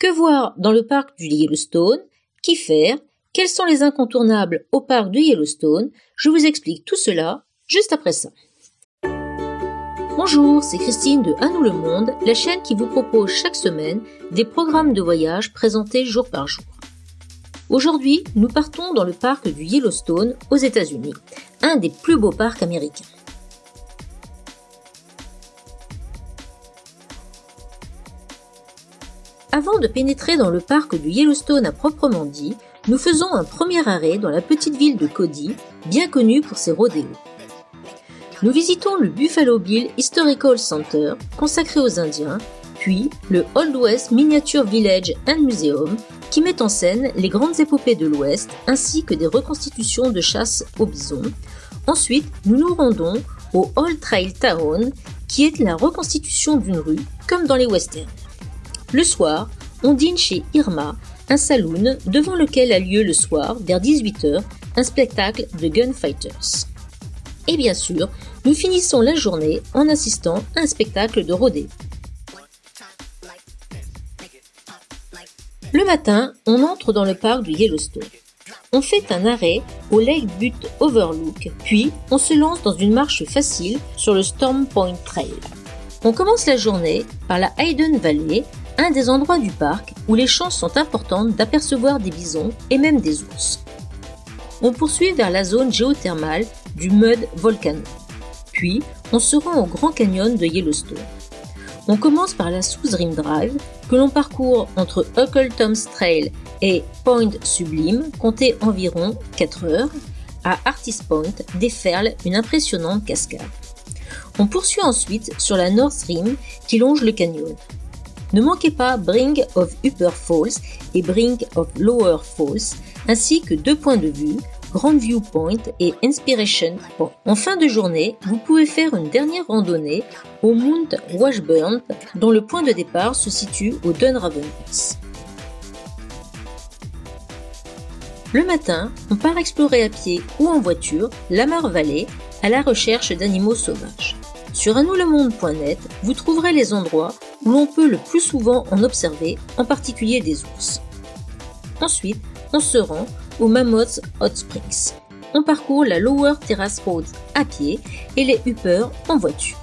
Que voir dans le parc du Yellowstone? Qu'y faire? Quels sont les incontournables au parc du Yellowstone? Je vous explique tout cela juste après ça. Bonjour, c'est Christine de À nous le monde, la chaîne qui vous propose chaque semaine des programmes de voyage présentés jour par jour. Aujourd'hui, nous partons dans le parc du Yellowstone aux États-Unis, un des plus beaux parcs américains. Avant de pénétrer dans le parc du Yellowstone à proprement dit, nous faisons un premier arrêt dans la petite ville de Cody, bien connue pour ses rodéos. Nous visitons le Buffalo Bill Historical Center, consacré aux Indiens, puis le Old West Miniature Village and Museum, qui met en scène les grandes épopées de l'Ouest, ainsi que des reconstitutions de chasse au bison. Ensuite, nous nous rendons au Old Trail Town, qui est la reconstitution d'une rue, comme dans les westerns. Le soir, on dîne chez Irma, un saloon devant lequel a lieu le soir, vers 18h, un spectacle de gunfighters. Et bien sûr, nous finissons la journée en assistant à un spectacle de rodéo. Le matin, on entre dans le parc du Yellowstone. On fait un arrêt au Lake Butte Overlook, puis on se lance dans une marche facile sur le Storm Point Trail. On commence la journée par la Hayden Valley, un des endroits du parc où les chances sont importantes d'apercevoir des bisons et même des ours. On poursuit vers la zone géothermale du Mud Volcano. Puis, on se rend au Grand Canyon de Yellowstone. On commence par la South Rim Drive, que l'on parcourt entre Uncle Tom's Trail et Point Sublime, comptez environ 4 heures. À Artist Point déferle une impressionnante cascade. On poursuit ensuite sur la North Rim qui longe le canyon. Ne manquez pas Brink of Upper Falls et Brink of Lower Falls, ainsi que 2 points de vue, Grand View Point et Inspiration Point. En fin de journée, vous pouvez faire une dernière randonnée au Mount Washburn, dont le point de départ se situe au Dunraven Pass. Le matin, on part explorer à pied ou en voiture Lamar Valley à la recherche d'animaux sauvages. Sur anoulemonde.net, vous trouverez les endroits où l'on peut le plus souvent en observer, en particulier des ours. Ensuite, on se rend au Mammoth Hot Springs. On parcourt la Lower Terrace Road à pied et les Upper en voiture.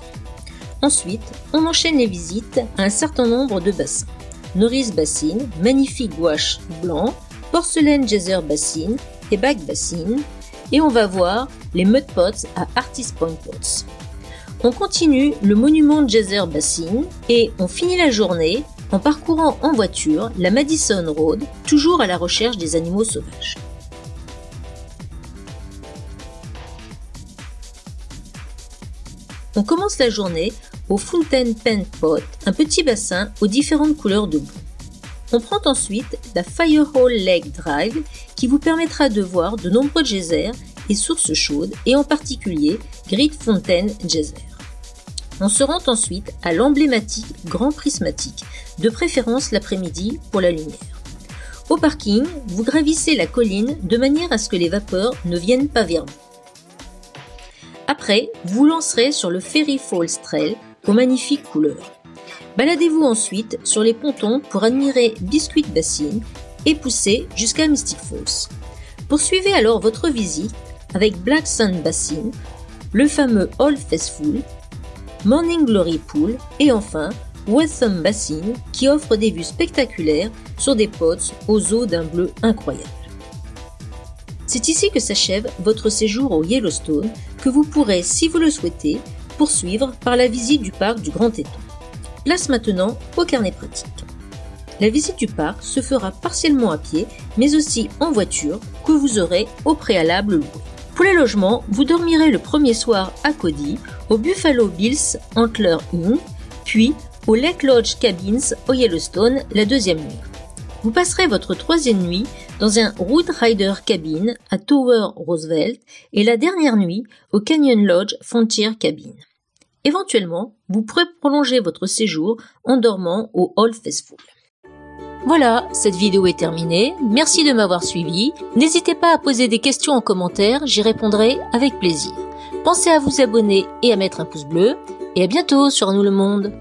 Ensuite, on enchaîne les visites à un certain nombre de bassins. Norris Basin, magnifique gouache blanc, Porcelain Geyser Basin et Back Basin, et on va voir les Mud Pots à Artist Point Pots. On continue le monument Geyser Basin et on finit la journée en parcourant en voiture la Madison Road, toujours à la recherche des animaux sauvages. On commence la journée au Fountain Pen Pot, un petit bassin aux différentes couleurs de boue. On prend ensuite la Firehole Lake Drive qui vous permettra de voir de nombreux geysers et sources chaudes et en particulier Great Fountain Geyser. On se rend ensuite à l'emblématique Grand Prismatique, de préférence l'après-midi pour la lumière. Au parking, vous gravissez la colline de manière à ce que les vapeurs ne viennent pas vers vous. Après, vous lancerez sur le Fairy Falls Trail aux magnifiques couleurs. Baladez-vous ensuite sur les pontons pour admirer Biscuit Basin et poussez jusqu'à Mystic Falls. Poursuivez alors votre visite avec Black Sand Basin, le fameux Old Faithful, Morning Glory Pool et enfin Wetham Basin qui offre des vues spectaculaires sur des pots aux eaux d'un bleu incroyable. C'est ici que s'achève votre séjour au Yellowstone que vous pourrez, si vous le souhaitez, poursuivre par la visite du parc du Grand Teton. Place maintenant au carnet pratique. La visite du parc se fera partiellement à pied mais aussi en voiture que vous aurez au préalable loué. Pour les logements, vous dormirez le premier soir à Cody, au Buffalo Bills Antler Inn, puis au Lake Lodge Cabins au Yellowstone la deuxième nuit. Vous passerez votre troisième nuit dans un Road Rider Cabin à Tower Roosevelt et la dernière nuit au Canyon Lodge Frontier Cabin. Éventuellement, vous pourrez prolonger votre séjour en dormant au Old Faithful. Voilà, cette vidéo est terminée. Merci de m'avoir suivi. N'hésitez pas à poser des questions en commentaire, j'y répondrai avec plaisir. Pensez à vous abonner et à mettre un pouce bleu. Et à bientôt sur À nous le monde.